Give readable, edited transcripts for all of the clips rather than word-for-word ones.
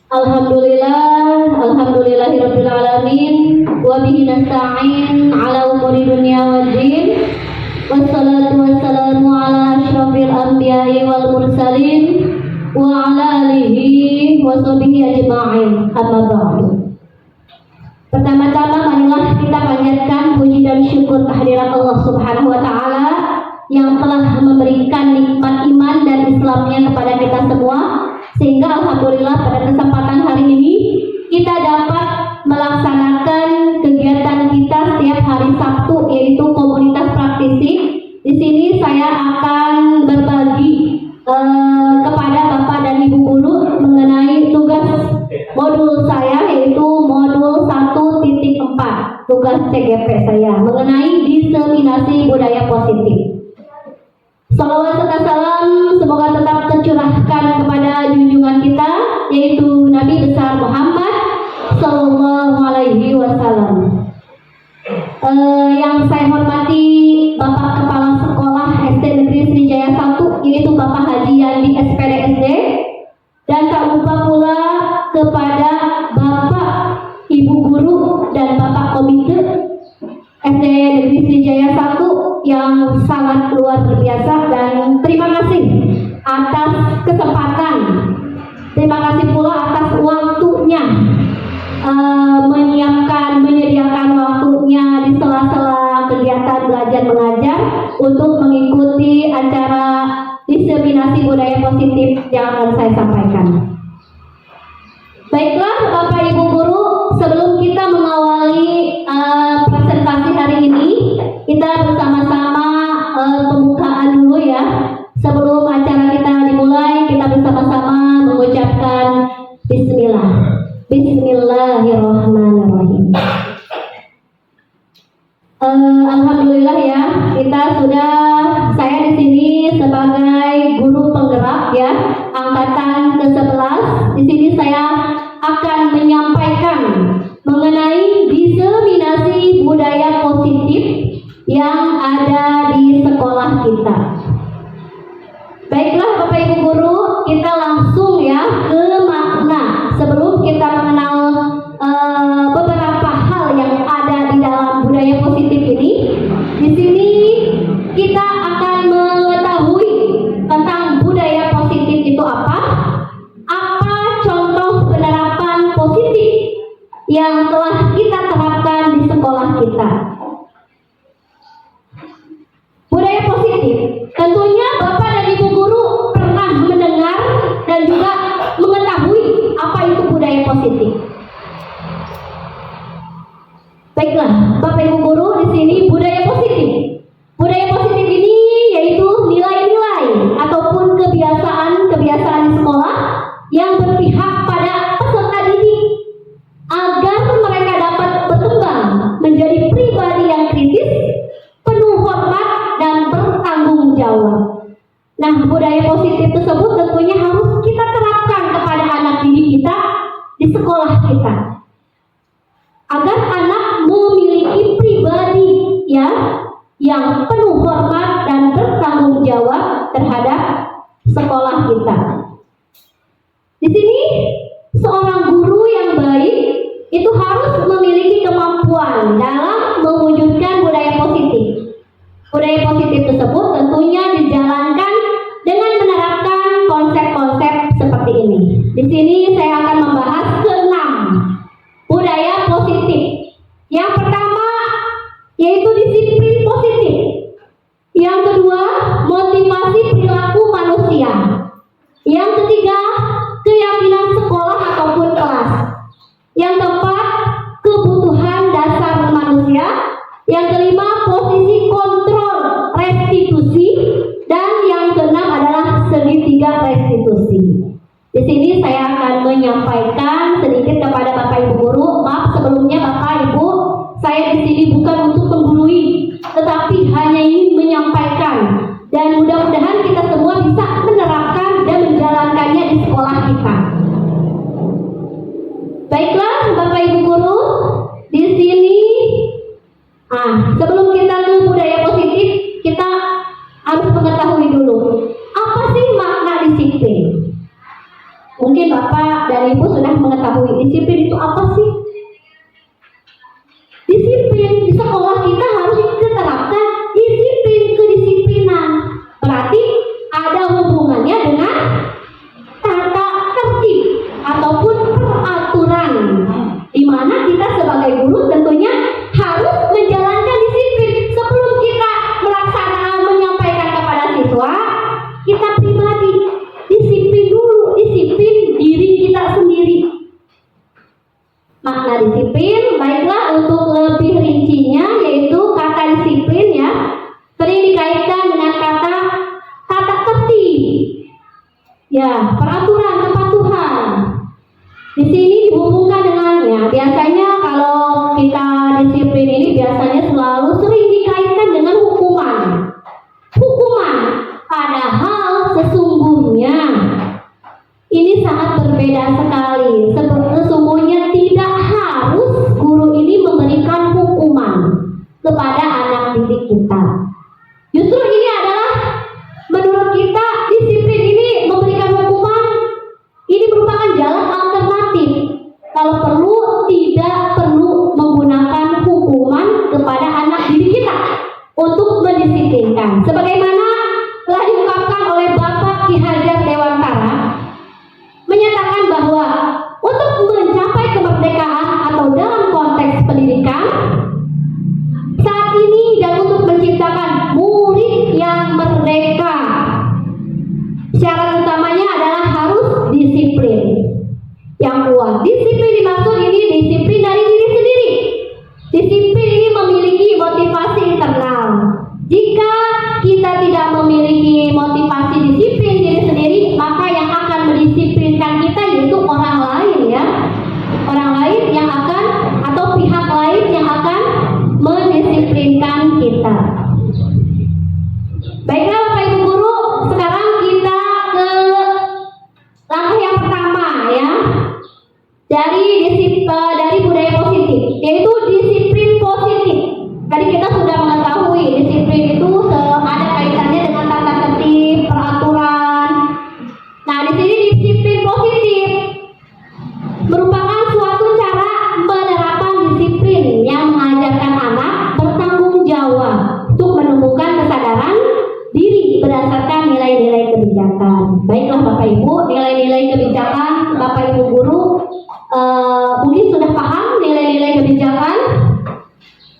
Alhamdulillahirabbil alamin wa bihi nasta'in ala umuri dunya waddin. Wassalatu wassalamu ala asyrafil anbiya'i wal mursalin wa ala alihi wa sahbihi ajma'in. Amma ba'du. Pertama-tama marilah kita panjatkan puji dan syukur kehadirat Allah Subhanahu wa taala yang telah memberikan nikmat iman dan Islamnya kepada kita semua, sehingga alhamdulillah pada kesempatan hari ini kita dapat melaksanakan kegiatan kita setiap hari Sabtu, yaitu komunitas praktisi. Di sini saya akan berbagi kepada Bapak dan Ibu guru mengenai tugas modul saya, yaitu modul 1.4, tugas CGP saya mengenai diseminasi budaya positif. Salawat serta salam semoga tetap tercurahkan kepada junjungan kita, yaitu Nabi besar Muhammad Sallallahu Alaihi Wasallam. Yang saya hormati Bapak Kepala Sekolah SD Negeri Sriwijaya 1, yaitu Bapak Haji Yandi SPDSD, dan tak lupa pula kepada Bapak Ibu Guru dan Bapak Komite SD Negeri Sriwijaya 1 yang sangat luar biasa, dan terima kasih atas kesempatan, terima kasih pula atas waktunya, menyediakan waktunya di sela-sela kegiatan belajar mengajar untuk mengikuti acara diseminasi budaya positif yang akan saya sampaikan. Baiklah Bapak Ibu Guru, sebelum kita mengawali presentasi hari ini, kita bersama-sama pembukaan dulu ya. Sebelum acara kita dimulai, kita bersama-sama mengucapkan Bismillah. Bismillahirrahmanirrahim. Alhamdulillah ya, saya di sini sebagai guru penggerak ya, angkatan ke-11. Di sini saya akan menyampaikan mengenai diseminasi budaya positif yang ada di sekolah kita. Baiklah Bapak Ibu Guru, kita langsung ya ke makna sebelum kita mengenal beberapa hal yang ada di dalam budaya positif ini. Di sini kita akan mengetahui tentang budaya positif itu apa contoh penerapan positif yang telah kita terapkan di sekolah kita. Budaya positif, tentunya Bapak dan Ibu Guru pernah mendengar dan juga mengetahui apa itu budaya positif. Baiklah, Bapak Ibu Guru, di sini budaya positif. Budaya positif ini yaitu nilai-nilai ataupun kebiasaan-kebiasaan di sekolah yang berpihak pada peserta didik agar mereka dapat berkembang menjadi pribadi yang kritis, penuh hormat dan bertanggung jawab. Nah, budaya positif tersebut tentunya harus kita terapkan kepada anak didik kita di sekolah kita, agar anak memiliki pribadi ya yang penuh hormat dan bertanggung jawab terhadap sekolah kita. Di sini seorang guru yang baik itu harus memiliki kemampuan dalam mewujudkan budaya positif. Budaya positif tersebut tentunya dijalankan dengan menerapkan konsep-konsep seperti ini. Di sini saya akan membahas ke-6 budaya positif. Yang pertama yaitu disiplin positif. Yang kedua, motivasi perilaku manusia. Yang ketiga, keyakinan sekolah ataupun kelas. Yang keempat, kebutuhan dasar manusia. Yang kelima, posisi kontrol restitusi. Dan yang keenam adalah segitiga restitusi. Di sini saya akan menyampaikan sedikit kepada Bapak Ibu Guru. Maaf sebelumnya Bapak Ibu, saya di sini bukan untuk menggurui, tetapi hanya ingin menyampaikan. Dan mudah-mudahan kita semua bisa menerapkan dan menjalankannya di sekolah kita. Baiklah Bapak Ibu Guru, di sini sebelum kita ke budaya positif, kita harus mengetahui dulu apa sih makna disiplin. Mungkin mungkin Bapak dan Ibu sudah mengetahui disiplin itu apa sih? Disiplin di sekolah kita harus kita terapkan disiplin kedisiplinan. Berarti ada hubungannya dengan tata tertib ataupun peraturan, di mana kita sebagai guru tentunya harus menjalankan disiplin. Sebelum kita melaksanakan menyampaikan kepada siswa, kita pribadi disiplin dulu, disiplin diri kita sendiri. Makna disiplin, baiklah untuk lebih rincinya, yaitu kata disiplin ya sering dikaitkan dengan kata tata tertib, ya peraturan, kepatuhan. Di sini dihubungkan dengan ya biasanya kalau kita disiplin ini biasanya selalu sering dikaitkan dengan hukuman. Hukuman, padahal sesungguhnya ini sangat berbeda sekali. Sesungguhnya tidak harus guru ini memberikan hukuman kepada anak didik kita. Justru ini adalah menurut kita disiplin ini memberikan hukuman ini merupakan jalan alternatif. Kalau perlu tidak perlu menggunakan hukuman kepada anak didik kita untuk mendisiplinkan. Sebagaimana telah diungkapkan oleh Bapak Ki Hajar Dewantara, menyatakan bahwa untuk mencapai kemerdekaan atau dalam konteks pendidikan saat ini dan untuk menciptakan murid yang merdeka, syarat utamanya adalah harus disiplin yang kuat. Disiplin dimaksud ini disiplin dari diri sendiri. Disiplin ini memiliki motivasi internal. Jika kita tidak memiliki motivasi disiplin diri sendiri, maka yang akan mendisiplinkan kita yaitu orang lain ya. Orang lain yang akan atau pihak lain yang akan mendisiplinkan kita. Baiklah Bapak Ibu guru, sekarang kita ke langkah yang pertama ya. Dari budaya positif, yaitu disiplin positif. Tadi kita sudah mengetahui disiplin itu ada kaitannya dengan tata tertib, peraturan. Nah, di sini disiplin positif merupakan suatu cara penerapan disiplin yang mengajarkan anak bertanggung jawab untuk menemukan kesadaran diri berdasarkan nilai-nilai kebijakan. Baiklah Bapak Ibu, nilai-nilai kebijakan Bapak Ibu guru mungkin sudah paham nilai-nilai kebijakan.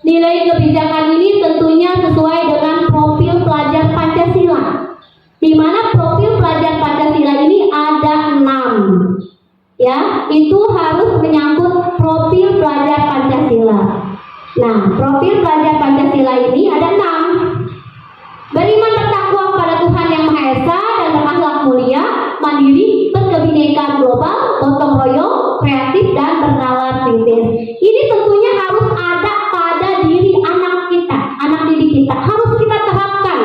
Nilai kebijakan ini tentunya sesuai dengan profil pelajar Pancasila, di mana profil pelajar Pancasila ini ada 6. Ya, itu harus menyangkut profil pelajar Pancasila. Nah, profil pelajar Pancasila ini ada 6. Beriman bertakwa kepada Tuhan Yang Maha Esa dan berakhlak mulia, mandiri, berkebinekaan global, gotong royong, kreatif dan bernalar kritis. Ini tentunya harus ada pada diri anak kita, anak didik kita. Harus kita terapkan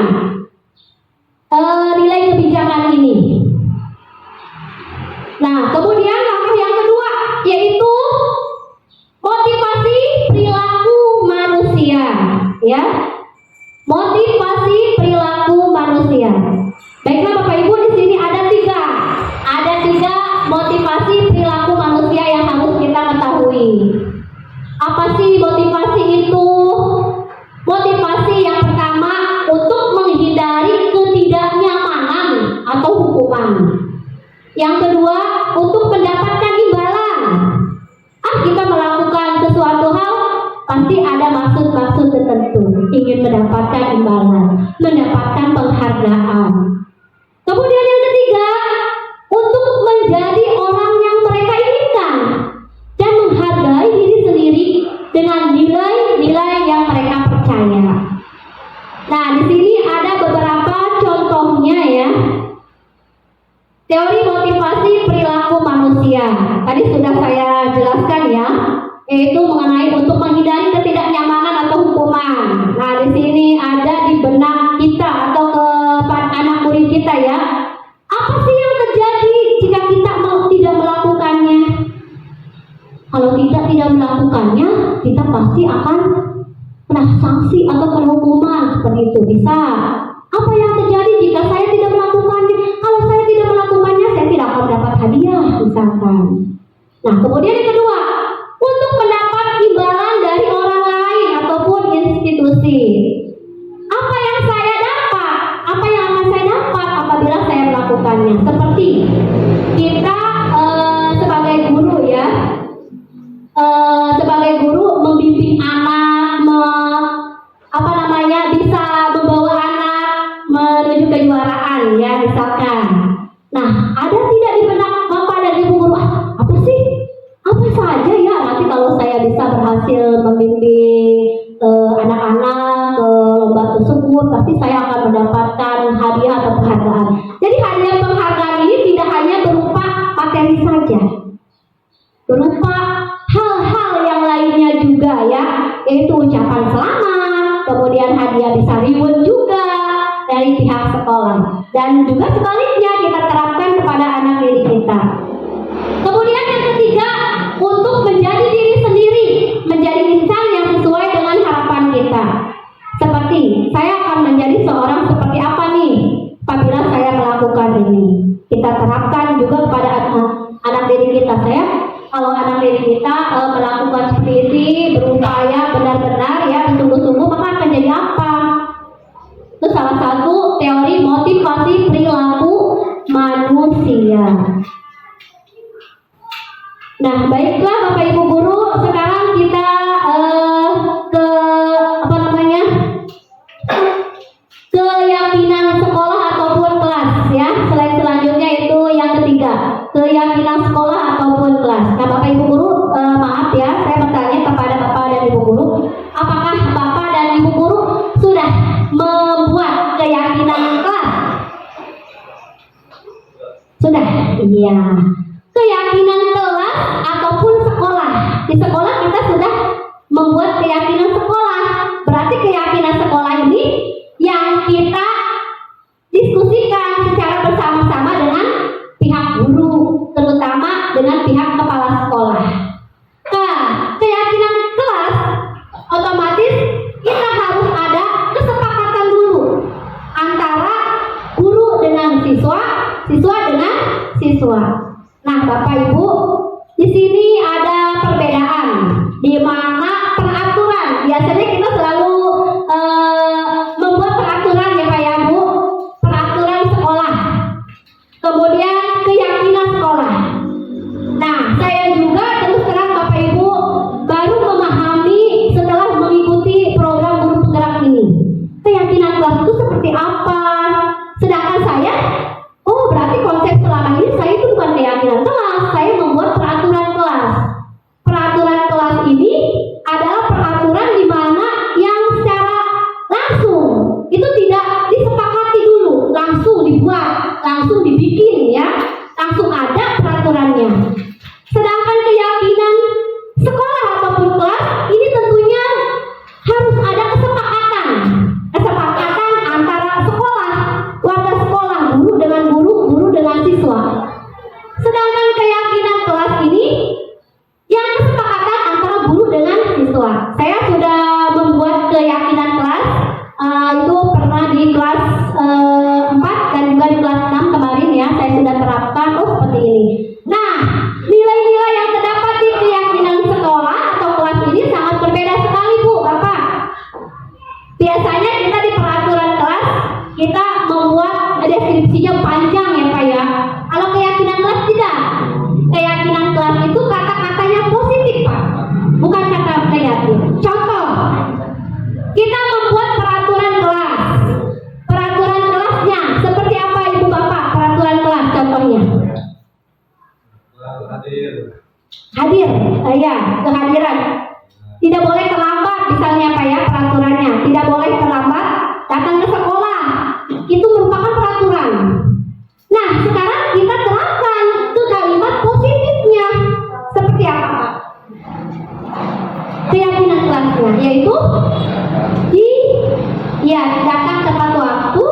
nilai kebijakan ini. Nah, kemudian langkah yang kedua yaitu motivasi perilaku manusia, ya. Motivasi perilaku manusia. Baiklah Bapak Ibu, di sini ada 3. Ada 3 motivasi perilaku manusia yang harus kita ketahui. Apa sih motivasi itu? Motivasi yang pertama untuk menghindari ketidaknyamanan atau hukuman. Yang kedua, untuk mendapatkan imbalan. Kita melakukan sesuatu hal, pasti ada maksud-maksud tertentu. Ingin mendapatkan imbalan, mendapatkan penghargaan. Kemudian yang ketiga, untuk menjadi orang yang mereka inginkan dan menghargai diri sendiri dengan nilai-nilai yang mereka percaya. Nah, di sini ada beberapa contohnya ya. Teori motivasi perilaku manusia. Tadi sudah saya jelaskan ya, yaitu mengenai untuk menghindari ketidaknyamanan atau hukuman. Nah, di sini ada di benak kita atau kepada anak murid kita ya. Apa sih yang terjadi jika kita tidak melakukannya? Kalau kita tidak melakukannya, kita pasti akan kena sanksi atau kena hukuman seperti itu. Bisa. Apa yang terjadi jika saya tidak melakukannya? Kalau saya tidak melakukannya, saya tidak akan dapat hadiah. Nah, kemudian yang kedua, untuk mendapat imbalan dari orang lain ataupun institusi. Apa yang saya dapat? Apa yang akan saya dapat apabila saya melakukannya? Seperti kita sebagai guru ya, sebagai guru membimbing anak, bisa membawa anak menuju kejuaraan ya misalkan. Nah, ada tidak di benak bapak dan ibu guru, apa sih? Apa saja ya nanti kalau saya bisa berhasil membimbing anak-anak ke lomba tersebut, pasti saya akan mendapatkan hadiah atau penghargaan. Jadi hadiah penghargaan ini tidak hanya berupa materi saja, berupa hal-hal yang lainnya juga ya, yaitu ucapan selamat, kemudian hadiah bisa reward juga dari pihak sekolah, dan juga sebaliknya kita terapkan kepada anak didik kita. Kemudian yang ketiga, untuk menjadi diri sendiri, menjadi insan yang sesuai dengan harapan kita. Seperti saya akan menjadi seorang seperti apa nih apabila saya melakukan ini. Kita terapkan juga kepada anak didik kita. Kalau anak didik kita melakukan seperti ini, berupaya benar-benar ya bersungguh-sungguh, maka akan jadi apa? Itu salah satu teori motivasi perilaku manusia. Nah, baiklah Bapak Ibu guru, sekarang kita keyakinan sekolah ataupun kelas ya. Selanjutnya itu yang ketiga, keyakinan sekolah ataupun kelas. Nah, Bapak Ibu guru, maaf ya, saya bertanya kepada Bapak dan Ibu guru, apakah Bapak dan Ibu guru sudah membuat keyakinan kelas? Sudah? Iya. Keyakinan kelas ataupun sekolah. Di sekolah kita sudah membuat keyakinan sekolah. Berarti keyakinan sekolah ini yang kita diskusikan secara bersama-sama dengan pihak guru, terutama dengan pihak kepala sekolah. Nah, keyakinan kelas otomatis kita harus ada kesepakatan dulu antara guru dengan siswa, siswa dengan siswa. Nah, Bapak Ibu, di sini ada perbedaan di mana peraturan. Biasanya kita selalu membuat peraturan ya Pak ya Bu, peraturan sekolah. Kemudian keyakinan sekolah. Nah, saya juga terus terang Bapak Ibu baru memahami setelah mengikuti program guru penggerak ini. Keyakinan kelas itu seperti apa? Sedangkan saya, berarti konsep selama ini saya itu bukan keyakinan kelas, saya membuat peraturan kelas. Peraturan kelas ini adalah peraturan di mana yang secara langsung itu tidak disepakati dulu, langsung dibuat, langsung dibikin ya, langsung ada peraturannya. Sedangkan keyakinan sekolah ataupun kelas ini tentunya harus ada kesepakatan antara sekolah, warga sekolah, guru dengan guru, guru dengan siswa. Sedangkan keyakinan kelas ini yang kesepakatan antara guru dengan siswa. Saya sudah membuat keyakinan kelas, itu pernah di kelas 4 dan juga di kelas 6 kemarin ya, saya sudah terapkan seperti ini. Nah, nilai-nilai yang terdapat di keyakinan sekolah atau kelas ini sangat berbeda sekali Bu, Bapak. Biasanya kita di peraturan kelas kita membuat deskripsinya panjang ya Pak ya. Kalau keyakinan kelas tidak. Keyakinan kelas itu kata-katanya positif Pak, bukan kata negatif. Contoh, kita membuat peraturan kelas. Peraturan kelasnya seperti apa Ibu Bapak? Peraturan kelas contohnya. Hadir, ya, kehadiran. Tidak boleh terlambat misalnya Pak ya, peraturannya. Tidak boleh terlambat datang ke sekolah. Itu merupakan peraturan. Nah, sekarang kita terapkan ke kalimat positifnya. Seperti apa Pak? Keyakinan kelasnya yaitu datang tepat waktu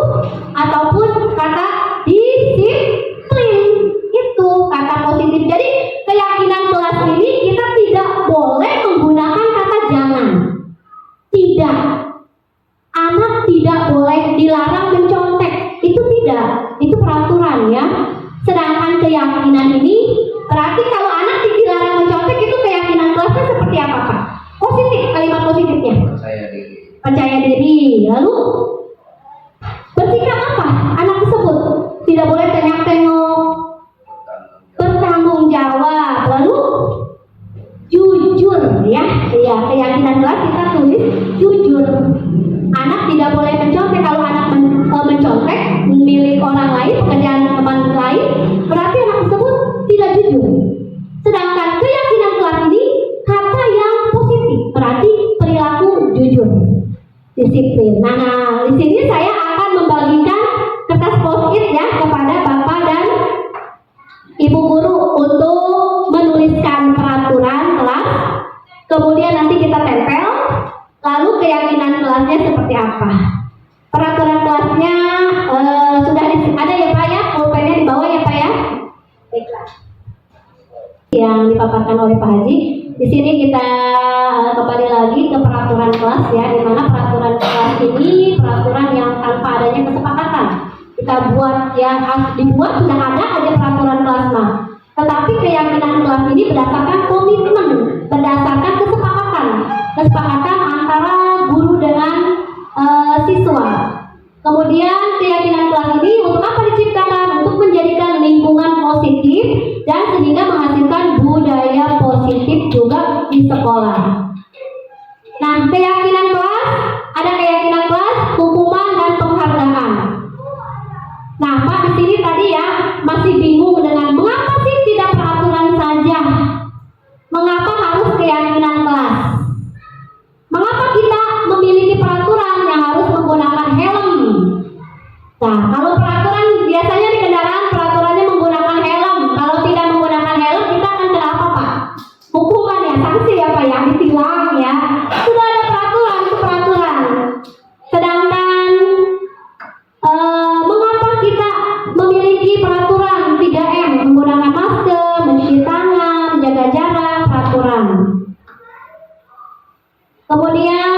ataupun kata disiplin. Itu kata positif. Jadi keyakinan kelas ini kita tidak boleh menggunakan kata jangan. Tidak. Anak tidak boleh dilarang mencontek. Itu tidak. Itu peraturan ya. Sedangkan keyakinan ini berarti kalau anak dilarang disiplin. Nah, di sini saya akan membagikan kertas post-it ya kepada Bapak dan Ibu guru untuk menuliskan peraturan kelas. Kemudian nanti kita tempel. Lalu keyakinan kelasnya seperti apa? Peraturan kelasnya sudah ada ya Pak ya? Pulpennya di bawah ya Pak ya? Baiklah. Yang dipaparkan oleh Pak Haji. Di sini kita kembali lagi ke peraturan kelas ya, di mana peraturan kelas ini peraturan yang tanpa adanya kesepakatan. Kita buat yang harus dibuat sudah ada aja peraturan kelas mah. Tetapi keyakinan kelas ini berdasarkan komitmen, berdasarkan kesepakatan antara guru dengan siswa. Kemudian keyakinan kelas ini untuk apa diciptakan? Untuk menjadikan lingkungan positif dan sehingga menghasilkan budaya positif juga di sekolah. Nah, keyakinan kelas, ada keyakinan kelas, hukuman dan penghargaan. Nah, Pak di sini tadi ya masih bingung dengan mengapa sih tidak peraturan saja? Mengapa harus keyakinan kelas? Mengapa kita memiliki peraturan yang harus menggunakan helm? Nah, kalau peraturan biasanya di kendaraan peraturannya menggunakan helm. Kalau tidak menggunakan helm kita akan kena apa Pak? Hukuman ya, sanksi ya Pak ya, ditilang ya. Sudah ada peraturan, itu peraturan. Sedangkan mengapa kita memiliki peraturan 3M, menggunakan masker, mencuci tangan, menjaga jarak, peraturan. Kemudian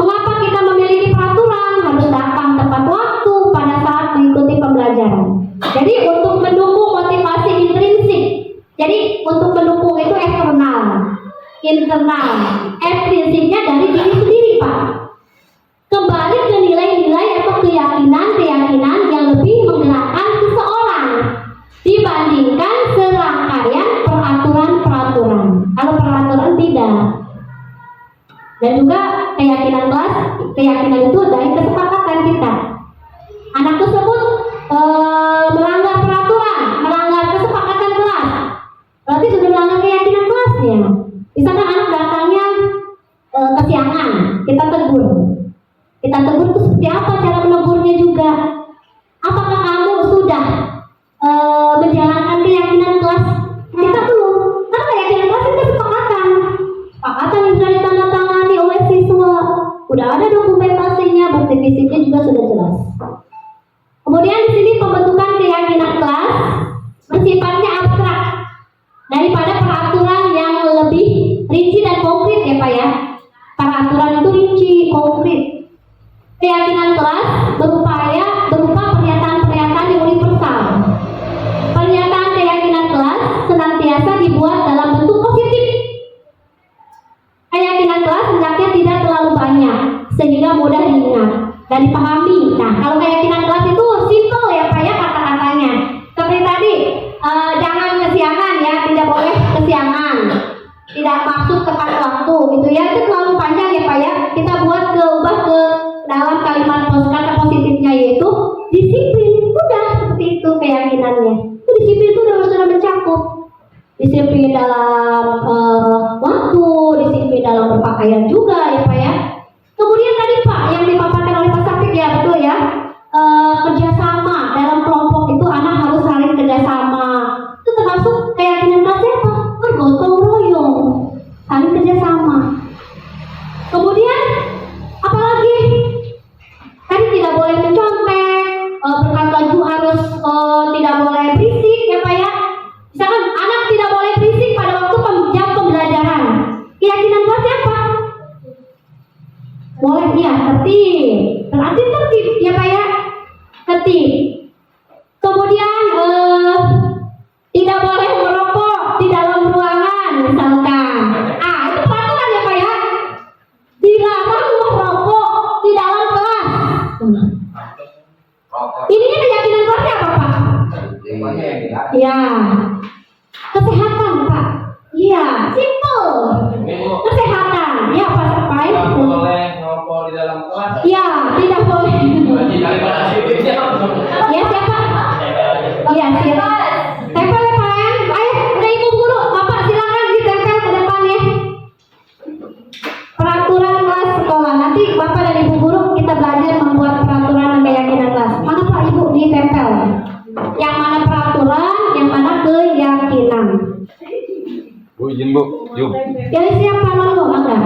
mengapa kita memiliki peraturan harus datang tepat waktu pada saat mengikuti pembelajaran. Jadi untuk mendukung motivasi intrinsik. Jadi untuk mendukung itu eksternal, internal, ekstrinsiknya dari diri sendiri Pak. Kembali ke nilai-nilai atau keyakinan yang lebih menggerakkan seseorang dibandingkan serangkaian peraturan-peraturan. Kalau peraturan tidak. Dan juga keyakinan kelas, keyakinan itu dari kesepakatan kita. Anak tersebut melanggar peraturan, melanggar kesepakatan kelas, berarti sudah melanggar keyakinan kelasnya. Misalkan anak datangnya kesiangan, kita tegur. Kita tegur itu seperti apa cara menegurnya juga? Apakah kamu sudah menjalankan keyakinan kelas? Kita belum. Karena keyakinan kelas itu kesepakatan. Kesepakatan yang sudah ditandatangani oleh siswa. Udah ada dokumentasinya, bukti fisiknya juga sudah jelas. Kemudian di sini pembentukan keyakinan kelas bersifatnya abstrak daripada peraturan yang lebih rinci dan konkret ya Pak ya. Peraturan itu rinci, konkret. Keyakinan kelas berupa pernyataan-pernyataan yang universal. Pernyataan keyakinan kelas senantiasa dibuat dalam bentuk positif. Keyakinan kelas hendaknya tidak terlalu banyak sehingga mudah diingat dan dipahami. Nah, kalau keyakinan kelas itu simple ya Pak ya kata-katanya. Seperti tadi, jangan kesiangan ya, tidak boleh kesiangan. Tidak maksud tepat waktu gitu ya. Itu terlalu panjang ya Pak ya. Kita ubah ke dalam kalimat kata positifnya yaitu disiplin. Udah seperti itu keyakinannya. Itu disiplin itu sudah mencakup disiplin dalam waktu, disiplin dalam berpakaian juga ya Pak ya. Kemudian tadi Pak yang dipaparkan oleh Pak Sapik ya betul ya, kerjasama dalam kelompok itu anak harus saling kerjasama. Itu termasuk keyakinan kelasnya apa? Bergotong royong, saling kerjasama. Kemudian apalagi tadi tidak boleh mencontek, berkata laju harus tidak boleh berisik ya Pak ya. Misalkan anak tidak boleh berisik pada waktu jam pembelajaran. Keyakinan kelasnya apa? Boleh ya, tertib. Berarti tertib ya Pak ya. Tertib. Kemudian tidak boleh merokok di dalam ruangan misalkan. Itu peraturan ya Pak ya. Dilarang merokok di dalam kelas. Ininya keyakinan kelasnya apa Pak? Ya. Kesehatan Pak. Iya, simple. Kesehatan. Ya Pak Sapai. Tidak boleh ngerokok di dalam kelas. Ya, tidak boleh. Ya siapa? Oh ya siapa? Tempel ya Pak ya. Ayo, udah Ibu guru, Bapak silakan ditempel ke depan ya. Peraturan kelas sekolah. Nanti Bapak dan Ibu guru kita Bu. Yuk. Yang siap kamar lo, enggak?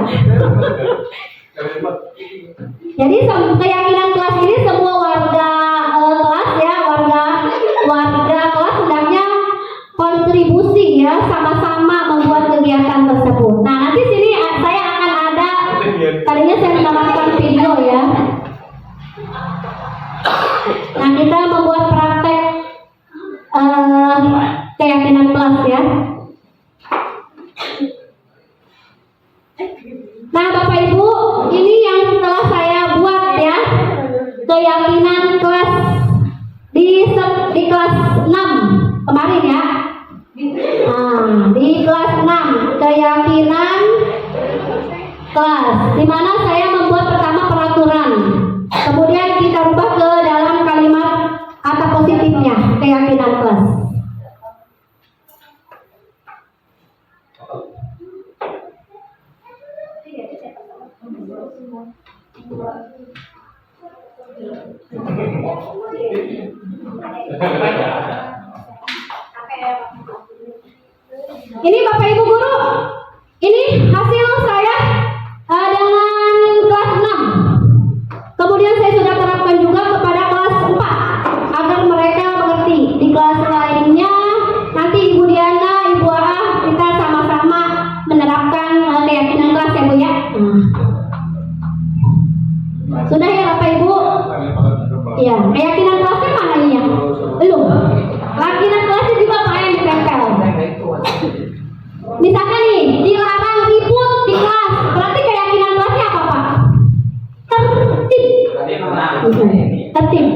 Jadi keyakinan kelas ini semua warga kelas ya, warga kelas hendaknya kontribusi ya, sama-sama membuat kegiatan tersebut. Nah, nanti sini saya akan ada, tadinya saya menambahkan video ya. Nah, kita membuat praktek keyakinan kelas ya. Nah, Bapak Ibu, ini yang telah saya buat ya, keyakinan kelas di kelas 6 kemarin ya. Nah, di kelas 6 keyakinan kelas, di mana saya membuat pertama peraturan, kemudian kita rubah ke dalam kalimat kata positifnya keyakinan kelas. Ini Bapak Ibu guru, ini hasil saya dengan kelas 6. Kemudian saya sudah terapkan juga kepada kelas 4 agar mereka mengerti. Di kelas lainnya nanti Ibu Diana, Ibu Ara, kita sama-sama menerapkan keyakinan kelas ya Bu ya. Sudah ya Bapak Ibu? Ya, keyakinan kelasnya mana ini ya? Belum. Keyakinan kelasnya juga Pak yang ditempel. Misalkan nih, dilarang ribut di kelas, berarti keyakinan kelasnya apa Pak? Tertib. Tertib.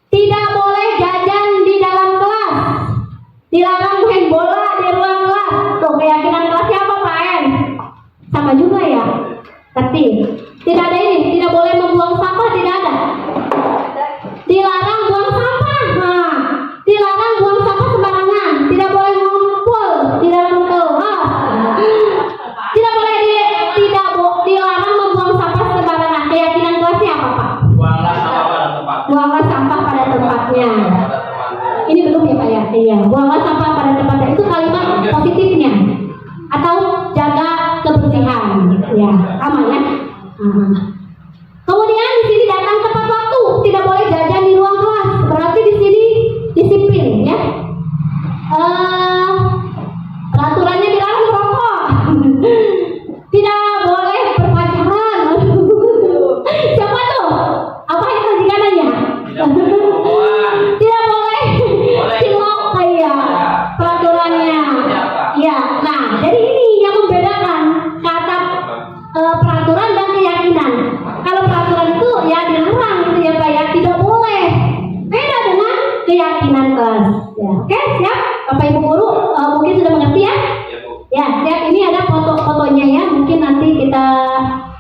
Tidak boleh jajan di dalam kelas. Dilarang main bola di ruang kelas. Tuh keyakinan kelasnya apa Pak En? Sama juga ya. Tertib. Tidak ada ini, tidak boleh membuang sampah, tidak ada. Dilarang buang sampah. Nah, dilarang buang sampah sembarangan. Tidak boleh ngumpul di dalam kelas. Tidak boleh dilarang membuang sampah sembarangan. Keyakinan kelasnya apa Pak? Buanglah sampah pada tempat. Buanglah sampah pada tempatnya. Ini belum ya Pak ya? Iya. Buanglah sampah pada tempatnya. Itu kalimat positifnya. Atau jaga kebersihan. Ya, sama ya. Kemudian di sini datang tepat waktu, tidak boleh jajan di ruang kelas. Berarti di sini disiplin ya. Peraturannya dilarang merokok. Tidak boleh berpacaran. Siapa tuh? Apa yang tadi kanannya? Tidak boleh cilok kayak peraturannya. Ya, nah jadi ini yang membedakan kata peraturan dan keyakinan. Kalau peraturan itu ya dilarang gitu ya Pak ya, tidak boleh. Beda dengan keyakinan kelas. Ya, oke siap Bapak Ibu guru mungkin sudah mengerti ya? Ya siap. Ini ada foto-fotonya ya, mungkin nanti kita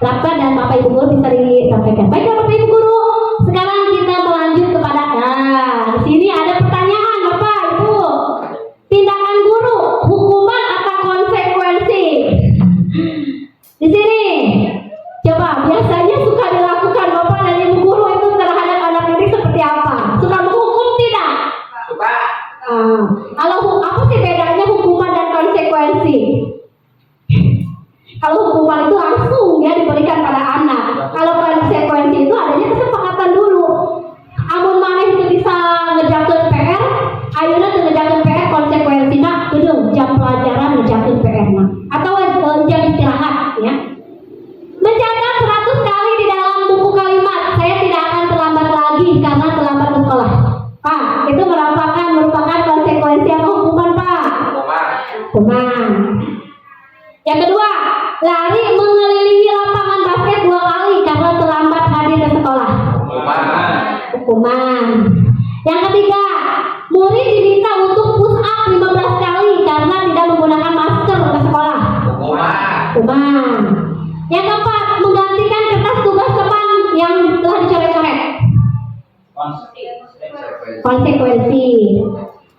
terapkan dan Bapak Ibu guru bisa disampaikan. Baik Bapak Ibu guru, sekarang kita melanjut kepada di sini ada pertanyaan Bapak Ibu. Tindakan guru, hukuman atau konsekuensi? Di sini, coba biasanya suka dilakukan Bapak dan Ibu guru itu terhadap anak didik seperti apa? Suka menghukum tidak? Suka. Kalau apa sih bedanya hukuman dan konsekuensi? Kalau hukuman itu langsung ya diberikan pada anak. Kalau konsekuensi itu adanya kesepakatan dulu. Amun maneh itu bisa ngejakeun PR, ayeuna teu ngejakeun PR konsekuensina kudu jam pelajaran ngejakeun PR mah. Atau jam istirahat ya. Mencatat 100 kali di dalam buku kalimat, saya tidak akan terlambat lagi karena terlambat ke sekolah. Pak, itu merupakan konsekuensi atau hukuman Pak? Hukuman. Yang kedua, lari mengelilingi lapangan basket 2 kali karena terlambat hadir ke sekolah. Hukuman. Yang ketiga, murid diminta untuk push up 15 kali karena tidak menggunakan masker ke sekolah. Hukuman. Yang keempat, menggantikan kertas tugas teman yang telah dicoret-coret. Konsekuensi.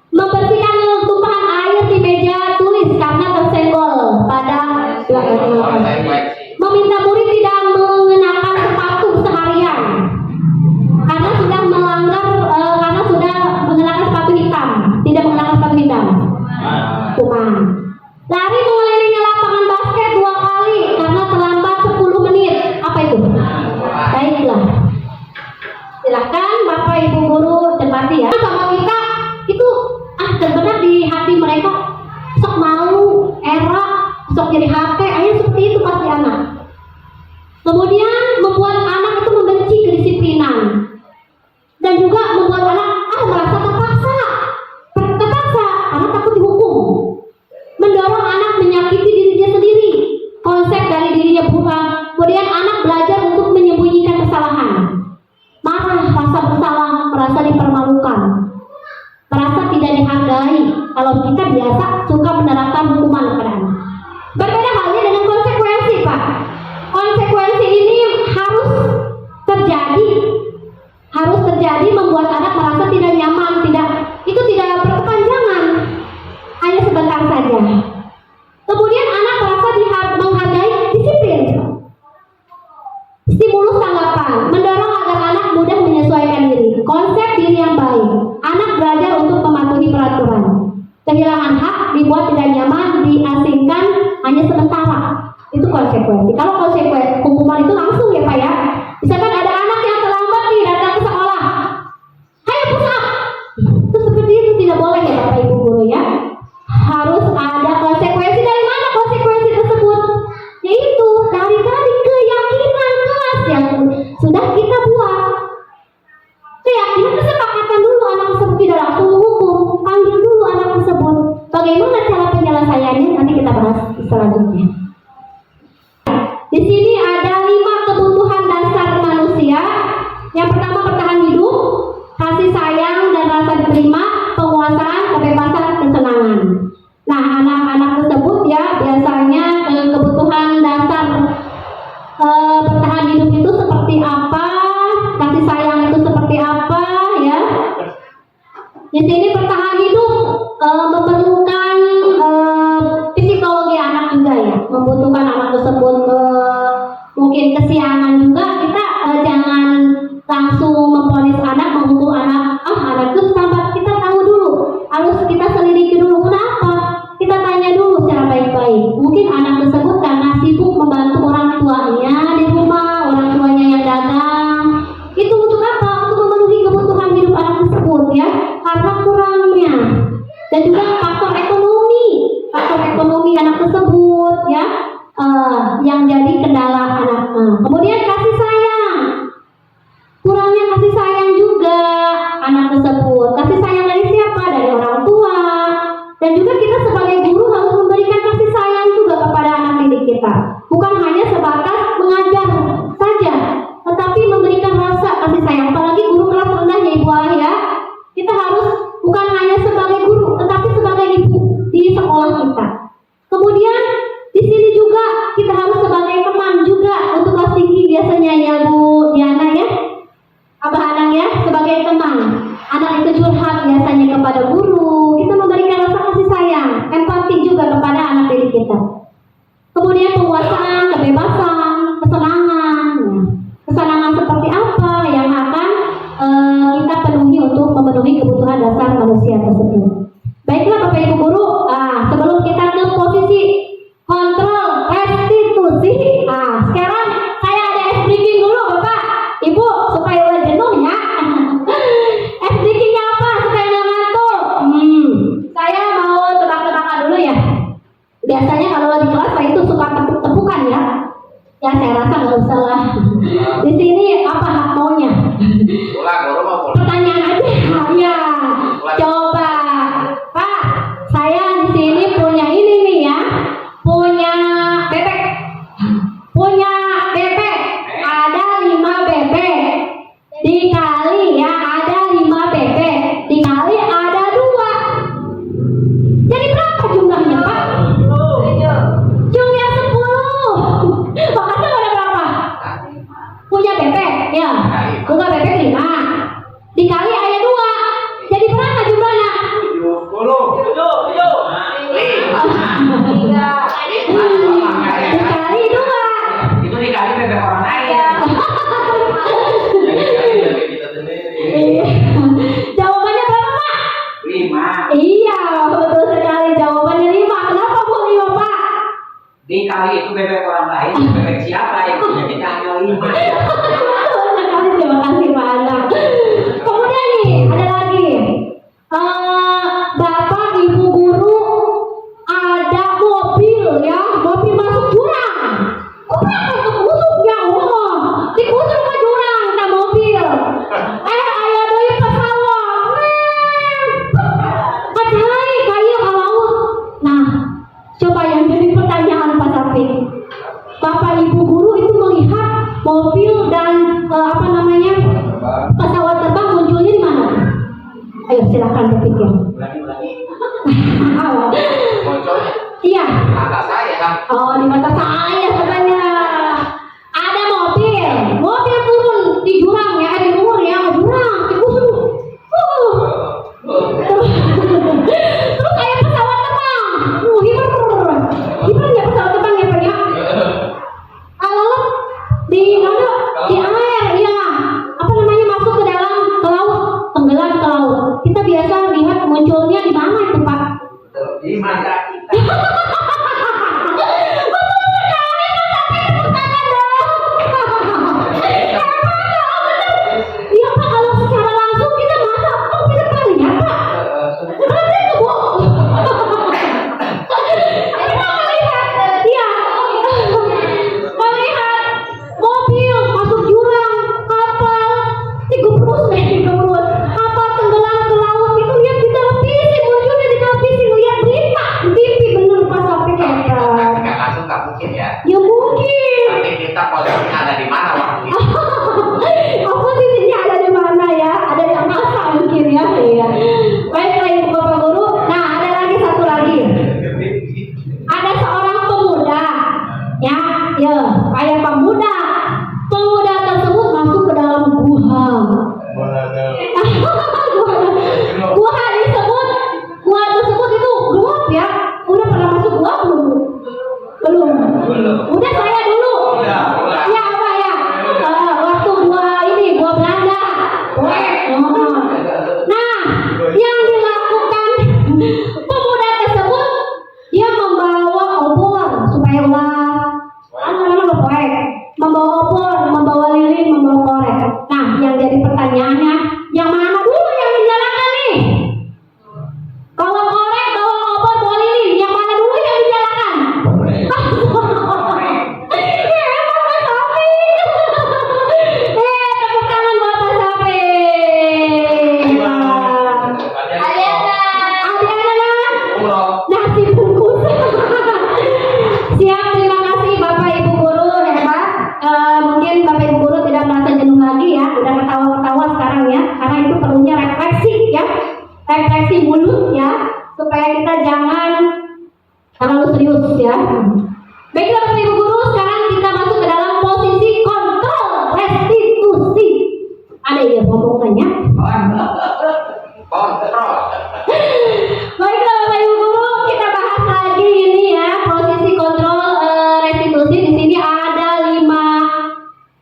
Membersihkan tumpahan air di meja tulis karena tersenggol pada meminta murid tidak mengenakan sepatu seharian karena sudah mengenakan sepatu hitam, tidak mengenakan sepatu hitam. Hukuman. jadi HP, akhirnya seperti itu pasti anak. Kemudian membuat anak itu membenci kedisiplinan dan juga membuat anak merasa terpaksa karena takut dihukum, mendorong anak menyakiti dirinya sendiri, konsep dari dirinya berubah. Kemudian anak belajar untuk menyembunyikan kesalahan, marah, rasa bersalah, merasa dipermalukan, merasa tidak dihargai. Kalau kita biasa suka menerapkan hukuman kepada anak. Berbeda halnya dengan konsekuensi, Pak. Konsekuensi ini harus terjadi membuat anak merasa tidak nyaman, itu tidak berkepanjangan, hanya sebentar saja. Kemudian anak merasa menghargai disiplin. Stimulus tanggapan mendorong agar anak mudah menyesuaikan diri. Konsep diri yang baik. Anak belajar untuk mematuhi peraturan. Kehilangan hak, dibuat tidak nyaman, diasingkan hanya sementara. Itu konsekuensi. Kalau konsekuensi hukuman itu langsung ya Pak ya. Misalkan ada anak yang terlambat nih datang ke sekolah, ayo push up. Itu seperti itu tidak boleh ya Bapak Ibu guru ya. Harus ada konsekuensi. Dari mana konsekuensi tersebut? Yaitu dari keyakinan kelas yang sudah kita buat. Keyakinan kesepakatan dulu anak tersebut, tidak langsung hukum. Panggil dulu anak tersebut. Bagaimana cara penyelesaiannya nanti kita bahas selanjutnya. Di sini ada 5 kebutuhan dasar manusia. Yang pertama bertahan hidup, kasih sayang dan rasa diterima, penguasaan, kebebasan, kesenangan. Nah, anak-anak tersebut ya biasanya kebutuhan dasar bertahan hidup itu seperti apa, kasih sayang itu seperti apa ya. Di sini bertahan hidup memerlukan psikologi anak juga ya, membutuhkan anak tersebut mungkin kesiangan juga. Kita jangan langsung memvonis anak, menghukum anak, anak itu sabar. Kita tahu dulu, harus kita selidiki dulu kenapa. Kita tanya dulu secara baik-baik. Mungkin anak tersebut karena sibuk membantu orang tuanya di rumah, orang tuanya yang dagang. Itu untuk apa? Untuk memenuhi kebutuhan hidup anak tersebut ya, karena kurangnya. Dan juga faktor ekonomi anak tersebut ya, yang jadi kendala anak. Kemudian kasih sayang, kurangnya kasih sayang juga anak tersebut. Kasih sayang dari siapa? Dari orang tua. Dan juga kita sebagai guru harus memberikan kasih sayang juga kepada anak didik kita. Bukan hanya sebatas mengajar saja, tetapi memberikan rasa kasih sayang. Apalagi guru kelas rendah ya Ibu ya. Kita harus bukan hanya sebagai guru, tetapi sebagai ibu di sekolah kita. Kemudian di sini juga kita harus sebagai teman juga untuk kelas tinggi biasanya ya Bu Diana ya, Abah Anang ya, sebagai teman. Anak itu curhat biasanya kepada guru. Kita memberikan rasa kasih sayang, empati juga kepada anak didik kita. Kemudian penguasaan, kebebasan, kesenangan. Kesenangan seperti apa yang akan kita penuhi untuk memenuhi kebutuhan dasar manusia tersebut. Baiklah Bapak Ibu guru, sebelum kita ke posisi kontrol restitusi, sekarang saya ada ice breaking dulu Bapak Ibu supaya udah jenuh ya. Ice breakingnya apa? Supaya nggak ngantuk. Saya mau tebak-tebakan dulu ya. Biasanya kalau di kelas saya itu suka tepuk-tepukan ya. Ya saya rasa nggak usah lah. Di sini apa hak maunya? Pertanyaan aja. Ya. Coba, Pak. Saya di sini punya ini nih ya. Punya bebek. Ada 5 bebek. Dikali ya ada 5 bebek. Dikali ada 2. Jadi berapa jumlahnya Pak? Jumlah 10. Makanya ada berapa? Punya bebek ya. Punya bebek 5. Dikali ada 2. Jadi berapa jumlahnya? 10. Dikali 2. Itu dikali bebek orang lain. Jawabannya berapa Pak? 5. Iya, betul sekali. Jawabannya 5. Kenapa Bu 5 Pak? Dikali itu bebek orang lain, bebek siapa yang punya kita hanya 5. Betul sekali. Terima kasih Pak Anang. Kemudian nih ada lagi. Bapak Ibu guru ada mobil ya, mobil Bocornya Iya. mata saya kan. Oh, di mata saya katanya. Ada mobil turun di jurang ya, di luar ya, di jurang, di gunung. Terus kayak pesawat terbang. Hiper ya pesawat terbang ya Pak ya. Lalu di mana? Di air, ya. Apa namanya masuk ke dalam ke laut, tenggelam ke laut. Kita biasa lihat munculnya di mana itu Pak? Di mata kita. Iya Pak, kalau secara langsung kita masa kok bisa pernah lihat Pak? Berarti itu Bu. Kita melihat, iya, melihat mobil masuk jurang, kapal digebrus, kapal tenggelam ke laut itu lihat di televisi, munculnya di televisi, lihat berita di TV bener pas sampai kayak Nggak langsung nggak mungkin ya. ya mungkin. Tapi kita posisinya ada di mana waktu itu? Posisinya ada di mana ya? Ada di angkasa mungkin ya. Iya. Baiklah Ibu Bapak Guru. Nah, ada lagi satu lagi. Ada seorang pemuda, ya, kayak pemuda. Pemuda tersebut masuk ke dalam gua. Gua tersebut itu gelap ya. Udah pernah masuk gua belum? Belum. Udah saya dulu. Udah. Ya apa ya? Waktu gua Belanda. Nah, yang dilakukan pemuda tersebut dia membawa obor supaya membawa obor, membawa lilin, membawa korek. Nah, yang jadi pertanyaannya, yang mana dulu yang menjalankan nih? Bawa korek, bawa obor, bawa lilin, yang mana dulu yang menjalankan? Tepuk tangan buat Pak Sapi. Nasi bungkus. Siap, terima kasih Bapak Ibu Guru hebat. Mungkin Bapak Ibu Guru tidak merasa jenuh lagi ya, udah ketawa-ketawa sekarang ya, karena itu perlunya refleksi ya, refleksi mulut ya, supaya kita jangan terlalu serius ya. Baiklah Bapak Ibu Guru, sekarang kita masuk ke dalam posisi kontrol restitusi. Ada ya ngomongannya? Kontrol. Baiklah Bapak Ibu Guru, kita bahas lagi ini ya, posisi kontrol restitusi. Di sini ada 5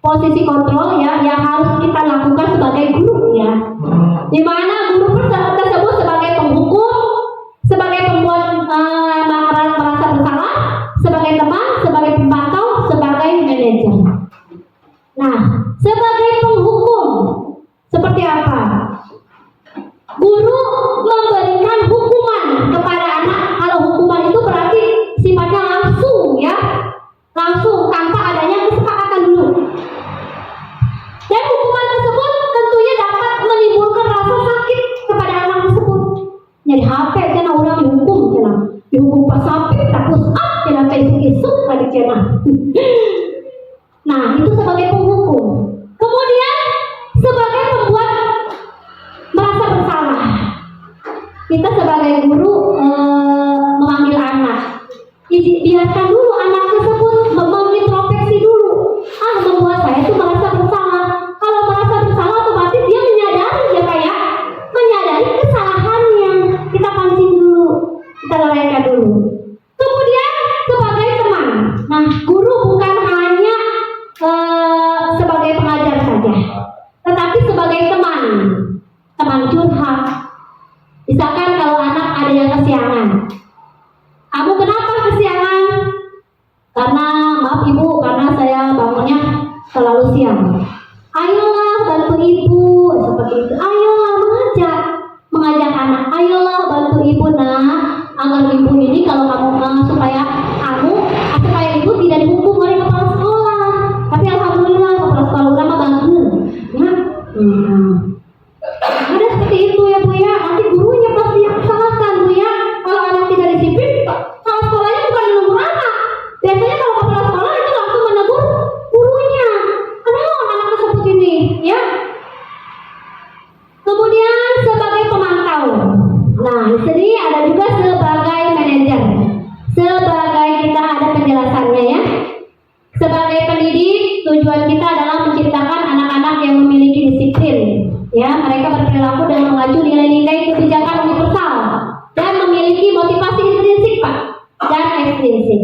posisi kontrol ya yang harus kita lakukan sebagai guru ya. Di mana guru tersebut sebagai penghukum, sebagai pembuat merasa bersalah, sebagai teman, sebagai pemantau, sebagai manajer. Nah, sebagai penghukum seperti apa? Guru memberikan hukuman kepada anak. Kalau hukuman itu berarti sifatnya langsung ya, langsung tanpa adanya kesepakatan dulu. Dan hukuman tersebut tentunya dapat menimbulkan rasa sakit kepada anak tersebut. Jadi HP cina udah dihukum pas sampai takut cina isuk lagi cina. Nah, itu sebagai penghukum. Kemudian sebagai pembuat merasa bersalah. Kita sebagai guru memanggil anak. Biarkan dulu anak tersebut mengintrospeksi dulu. Membuat saya itu merasa bersalah. Kalau merasa bersalah otomatis dia menyadari ya Pak ya, menyadari kesalahannya. Kita pancing dulu, kita lelaikan dulu. Kemudian sebagai teman. Nah, guru bukan hanya sebagai pengajar saja, tetapi sebagai teman curhat. Misalkan kalau anak ada yang kesiangan, kamu kenapa kesiangan? Karena maaf ibu, karena saya bangunnya terlalu siang. Ayolah bantu ibu, seperti itu. Ayolah mengajak anak. Ayolah bantu ibu nak, agar ibu ini kalau kamu supaya ibu tidak dihukum oleh kepala sekolah. Tapi alhamdulillah kepala sekolah ulama bantu. Ya. Ada seperti itu ya Bu ya. Nanti gurunya pasti yang salahkan Bu ya. Kalau anak tidak disiplin, kepala sekolahnya bukan menegur anak. Biasanya kalau kepala sekolah itu langsung menegur gurunya. Kenapa anak tersebut ini? Ya. Kemudian sebagai pemantau. Nah, di sini ada juga sebagai manajer. Sebagai kita ada penjelasannya ya. Sebagai pendidik, tujuan kita adalah menciptakan anak-anak yang memiliki disiplin. Ya, mereka berperilaku dengan mengacu nilai-nilai kebijakan universal dan memiliki motivasi intrinsik, Pak, dan ekstrinsik.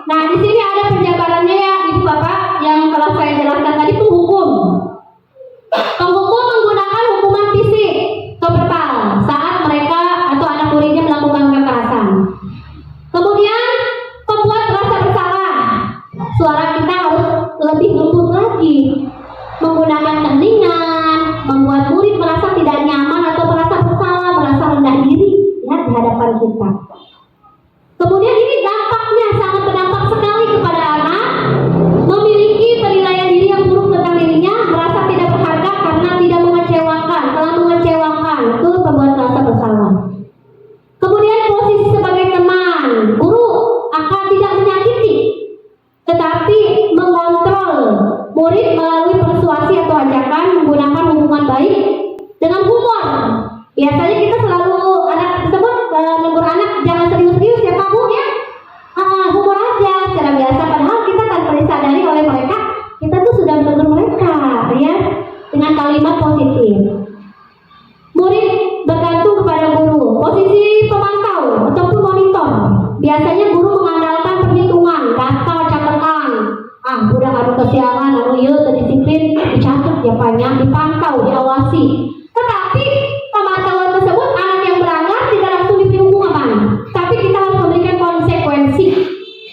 Nah, di sini ada penjabarannya ya, Ibu Bapak, yang telah saya jelaskan tadi, penghukum. Penghukum menggunakan hukuman fisik atau verbal saat mereka atau anak muridnya melakukan kekerasan. Kemudian pembuat rasa bersalah. Suara kita harus lebih lembut lagi, menggunakan keheningan, membuat murid merasa tidak nyaman atau merasa bersalah, merasa rendah diri ya di hadapan kita. Kemudian ini dampaknya sangat berdampak sekali kepada anak, memiliki penilaian diri yang buruk tentang dirinya, merasa tidak berharga karena tidak mengecewakan, telah mengecewakan, itu membuat rasa bersalah. Kemudian posisi sebagai teman, guru akan tidak menyakiti, tetapi mengontrol murid melalui persuasi atau ajakan, menggunakan hubungan baik dengan humor. Biasanya kita selalu anak tersebut menegur anak, jangan serius-serius ya Pak Bu ya, humor aja secara biasa. Padahal kita tanpa disadari oleh mereka, kita tuh sudah menegur mereka ya dengan kalimat positif. Murid bergantung kepada guru. Posisi pemantau ataupun monitor. Biasanya guru mengandalkan perhitungan, data, catatan. Udah anu kesiangan, anu ieu teu disiplin, dicatat ya banyak, dipantau, diawasi. Tetapi pemantauan tersebut anak yang melanggar tidak langsung diberi hukuman, tapi kita harus memberikan konsekuensi.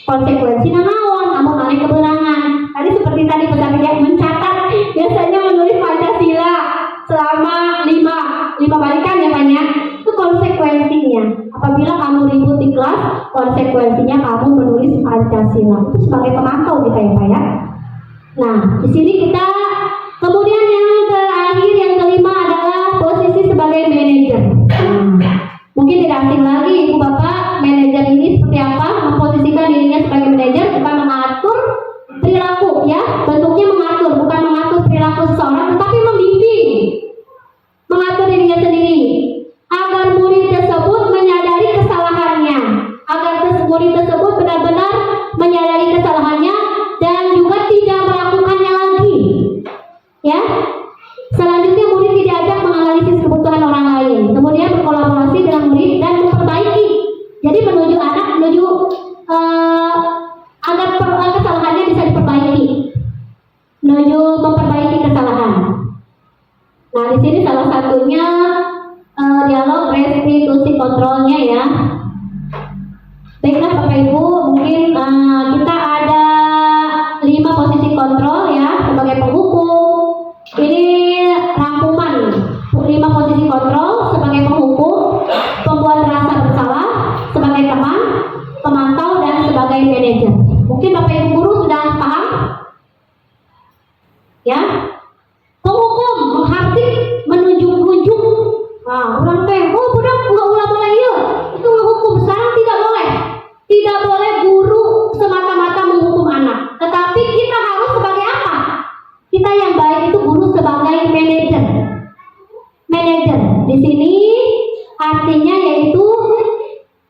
Konsekuensi naon, amun ane keberangan. Tadi seperti tadi pesan dia mencatat, biasanya menulis Pancasila selama 5 balikan ya Pak ya. Itu konsekuensinya. Apabila kamu ribut di kelas, konsekuensinya kamu menulis Pancasila. Itu sebagai pemantau kita ya Pak ya. Nah, di sini kita kemudian yang terakhir, yang kelima adalah posisi sebagai manajer. Mungkin tidak asing lagi Ibu Bapak, manajer ini seperti apa? Memposisikan dirinya sebagai manajer bukan mengatur perilaku ya, bentuknya mengatur, bukan mengatur perilaku seseorang, tetapi membimbing, mengatur dirinya sendiri agar murid tersebut menyadari kesalahannya, agar murid tersebut benar-benar menyadari kesalahannya dan juga tidak melakukannya lagi ya. Selanjutnya murid diajak menganalisis kebutuhan orang lain, kemudian berkolaborasi dengan murid dan memperbaiki. Jadi menuju anak menuju agar kesalahannya bisa diperbaiki, menuju memperbaiki kesalahan. Nah, di sini salah satunya dialog restitusi kontrolnya ya. Baiklah Bapak Ibu, mungkin kita ada 5 posisi kontrol ya sebagai penghukum. Ini rangkuman 5 posisi kontrol sebagai penghukum, pembuat rasa bersalah sebagai teman, pemantau dan sebagai manajer. Mungkin Bapak Ibu guru sudah paham? Ya. Penghukum menghardik, menunjuk-nunjuk. Orang teh, budak enggak ulah boleh ieu. Itu menghukum. Sekarang tidak boleh. Tidak boleh guru semata-mata menghukum anak. Tetapi kita harus sebagai apa? Kita yang baik itu guru sebagai manajer. Manajer di sini artinya yaitu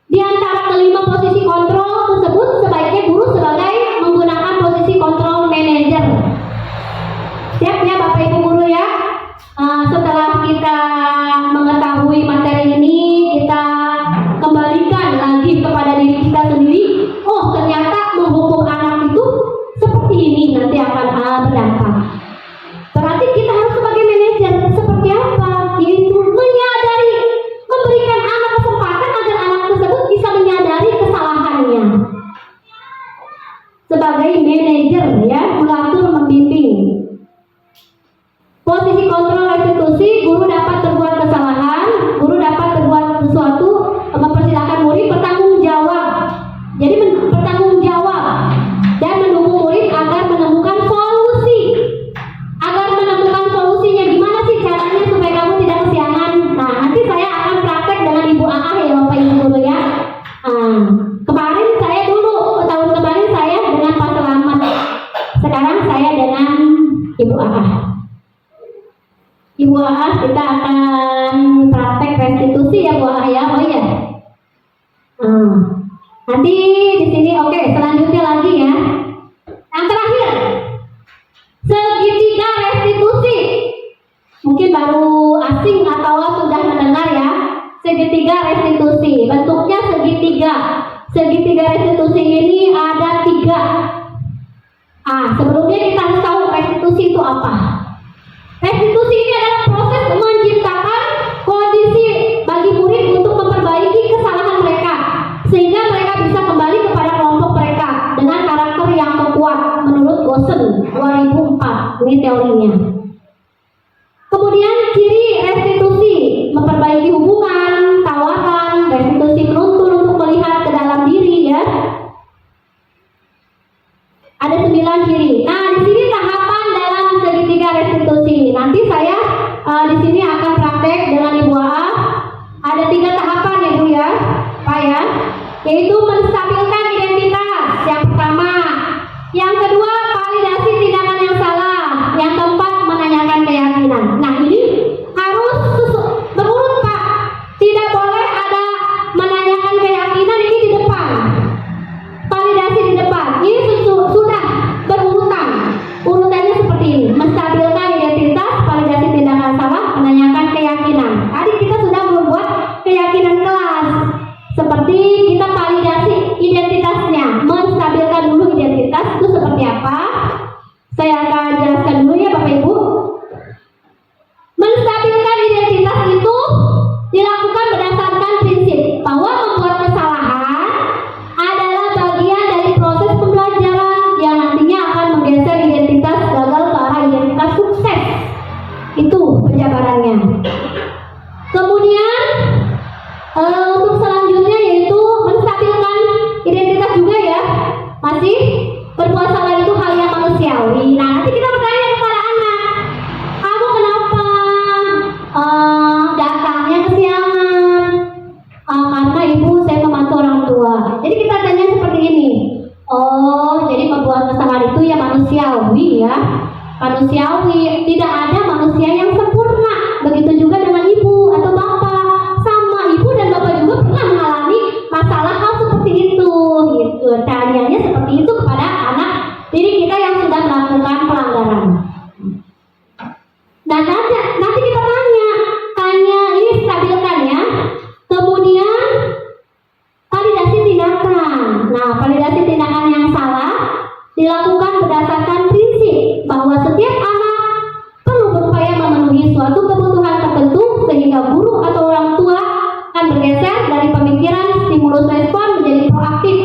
di antara kelima posisi kontrol tersebut sebaiknya guru sebagai menggunakan posisi kontrol manajer. Siap ya Bapak Ibu guru ya. Setelah kita mengetahui materi ini, kita kembalikan lagi kepada diri kita sendiri. Oh, ternyata menghukum anak itu seperti ini nanti akan berdampak. Berarti kita harus sebagai manajer seperti apa? Yaitu menyadari, memberikan anak Nanti di sini oke, selanjutnya lagi ya. Yang terakhir, segitiga restitusi. Mungkin baru asing atau sudah mendengar ya. Segitiga restitusi, bentuknya segitiga. Segitiga restitusi ini ada 3. Sebelumnya kita harus tahu restitusi itu apa. Restitusi ini adalah proses menciptakan kondisi bagi murid untuk memperbaiki kesalahan mereka, sehingga mereka bisa kembali kepada kelompok mereka dengan karakter yang kuat menurut Gosen 2004. Ini teorinya. Kemudian ciri restitusi, memperbaiki hubungan, tawaran, restitusi menuntun untuk melihat ke dalam diri ya. Ada 9 ciri. Nah, di sini tahapan dalam segitiga restitusi. Nanti saya di sini akan praktek dengan Ibu AA. Ada 3 tahapan ya Bu ya, Pak ya. Yaitu menstabilkan identitas. Yang pertama. Yang kedua, validasi tindakan yang salah. Yang keempat, menanyakan keyakinan. Nah, ini harus berurut Pak. Tidak boleh ada menanyakan keyakinan ini di depan. Validasi di depan. Ini sudah berurutan. Urutannya seperti ini. Menstabilkan identitas, validasi tindakan salah, menanyakan keyakinan. Tadi kita sudah membuat keyakinan kelas. Seperti kita validasi identitasnya. Menstabilkan dulu identitas itu seperti apa. Saya akan jelaskan dulu ya Bapak Ibu. Menstabilkan identitas itu dilakukan berdasarkan prinsip bahwa membuat kesalahan adalah bagian dari proses pembelajaran yang nantinya akan menggeser identitas gagal ke arah identitas sukses. Itu penjabarannya. Kemudian untuk selanjutnya yaitu menstabilkan identitas juga ya. Masih berbuat salah itu hal yang manusiawi. Nah, nanti kita bertanya kepada anak, kamu kenapa datangnya kesiangan? Karena ibu saya membantu orang tua. Jadi kita tanya seperti ini. Oh, jadi membuat kesalahan itu ya manusiawi ya. Manusiawi, tidak ada manusia yang sempurna. Begitu juga dengan ibu atau bapak. Sama ibu dan bapak juga pernah mengalami masalah hal seperti itu. Gitu. Tanyanya seperti itu kepada anak diri kita yang sudah melakukan pelanggaran. Dan nanti kita tanya ini stabilkan ya. Kemudian validasi tindakan. Nah, validasi tindakan yang salah dilakukan berdasarkan prinsip bahwa setiap anak perlu berupaya memenuhi suatu kebutuhan tertentu sehingga guru atau orang tua akan bergeser dari pemikiran stimulus respon menjadi proaktif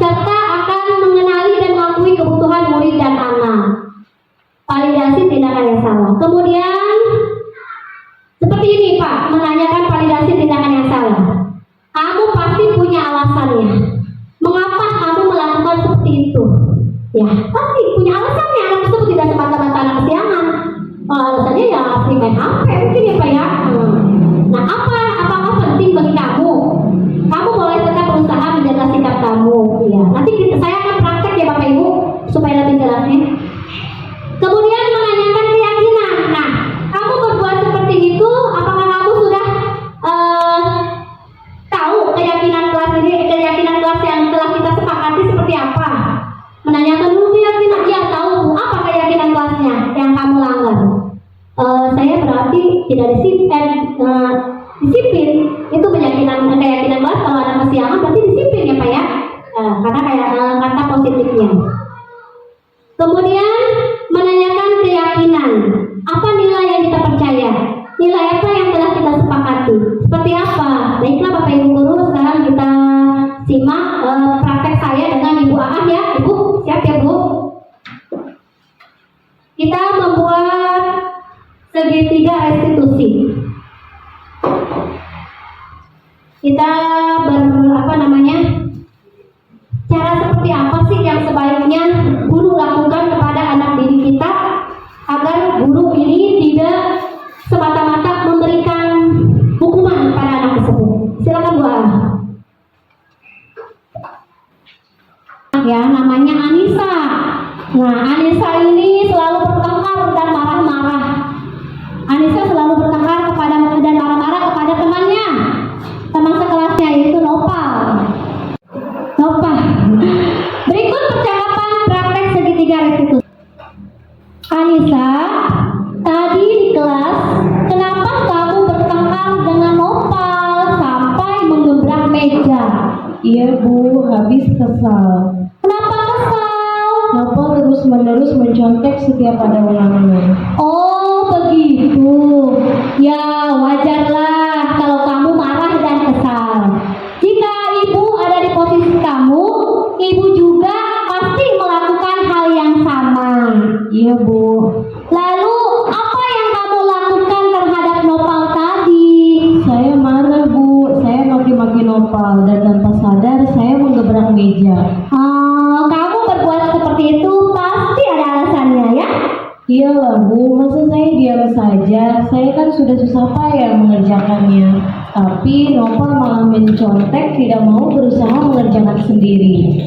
serta akan mengenali dan mengakui kebutuhan murid dan anak. Validasi tindakan yang salah. Kemudian seperti ini Pak, menanyakan validasi tindakan yang salah. Kamu pasti punya alasannya. Mengapa kamu melakukan seperti itu? Ya, pasti punya alasannya. Anak tersebut tidak semata-mata anak kesiangan. Alasannya ya asli main HP mungkin ya Pak ya. Nah, apakah penting bagi kamu? Kamu boleh tetap berusaha menjaga sikap kamu. Ya, nanti saya akan praktek ya Bapak Ibu supaya lebih jelasnya. Kemudian menanyakan keyakinan. Nah, kamu berbuat seperti itu, apakah kamu sudah tahu keyakinan kelas yang telah kita sepakati seperti apa? Menanyakan dulu keyakinan. Ya, tahu apa keyakinan kelasnya yang kamu langgar? Saya berarti tidak disiplin. Itu keyakinan kelas. Kalau ada kesiangan berarti disiplin ya Pak ya. Karena kayak kata positifnya. Kemudian menanyakan keyakinan. Apa nilai yang kita percaya? Nilai apa yang telah kita sepakati? Seperti apa? Baiklah Bapak Ibu Guru, sekarang kita simak praktek saya dengan Ibu AA ya. Ibu, siap ya Bu? Kita membuat segitiga restitusi. Kita cara seperti apa sih yang sebaiknya guru lakukan kepada anak didik kita agar guru ini tidak semata-mata memberikan hukuman pada anak tersebut. Silakan Bu Ara. Ya, namanya Anissa. Nah, Anissa ini selalu bertengkar dan marah-marah. Anissa selalu bertengkar dan marah-marah kepada temannya, teman sekelasnya yaitu Nopal. Iya Bu, habis kesal. Kenapa kesal? Novel terus-menerus mencontek setiap ada ulangannya. Oh begitu. Ya wajarlah kalau kamu marah dan kesal. Jika ibu ada di posisi kamu, ibu juga pasti melakukan hal yang sama. Iya Bu. Lalu apa yang kamu lakukan terhadap Nopal tadi? Saya marah Bu, saya maki-maki Nopal dan tanpa sadar saya menggebrak meja. Kamu berbuat seperti itu pasti ada alasannya ya? Iyalah Bu, masa saya diam saja? Saya kan sudah susah payah mengerjakannya. Tapi Nopal malah mencontek, tidak mau berusaha mengerjakan sendiri.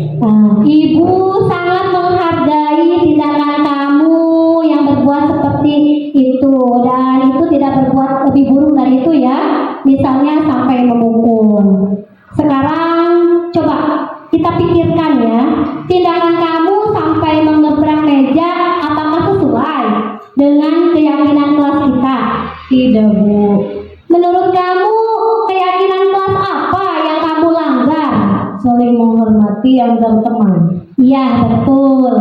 Ibu sangat menghargai tindakan kamu yang berbuat seperti itu dan itu tidak berbuat lebih buruk dari itu ya. Misalnya sampai memukul. Sekarang coba kita pikirkan ya, tindakan kamu sampai mengebrak meja apakah sesuai dengan keyakinan kelas kita? Tidak Bu. Menurut kamu keyakinan kelas apa yang kamu langgar? Saling menghormati antar teman. Iya betul.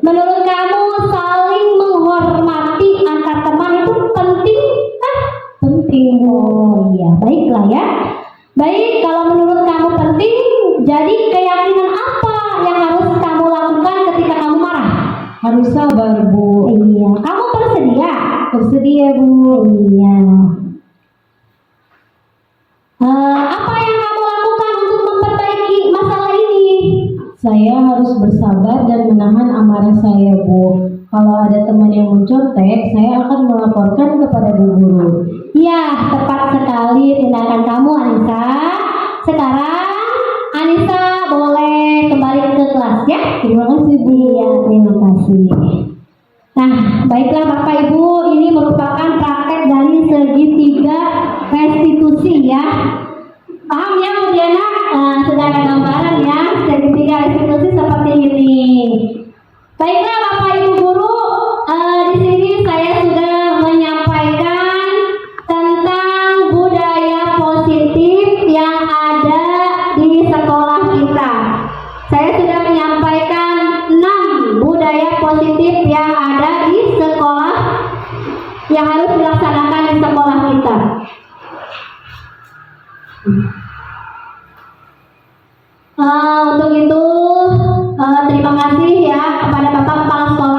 Menurut kamu saling menghormati antar teman itu penting kan? Penting Bu. Oh iya, baiklah ya. Baik, kalau menurut kamu penting, jadi keyakinan apa yang harus kamu lakukan ketika kamu marah? Harus sabar Bu. Iya, kamu bersedia? Bersedia Bu. Iya. Apa yang kamu lakukan untuk memperbaiki masalah ini? Saya harus bersabar dan menahan amarah saya Bu. Kalau ada teman yang mencontek, saya akan melaporkan kepada Bu Guru. Ya, tepat sekali tindakan kamu Anissa. Sekarang Anissa boleh kembali ke kelas ya. Terima kasih Bu. Iya, terima kasih. Nah, baiklah Bapak Ibu, ini merupakan praktek dari segitiga restitusi ya. Paham ya Bu Diana? Sudah ada gambaran ya, segitiga restitusi seperti ini. Baiklah Bapak Ibu Guru, di sini saya sudah menyampaikan tentang budaya positif yang ada di sekolah kita. Saya sudah menyampaikan 6 budaya positif yang ada di sekolah yang harus dilaksanakan di sekolah kita. Untuk itu terima kasih ya kepada Bapak Kepala Sekolah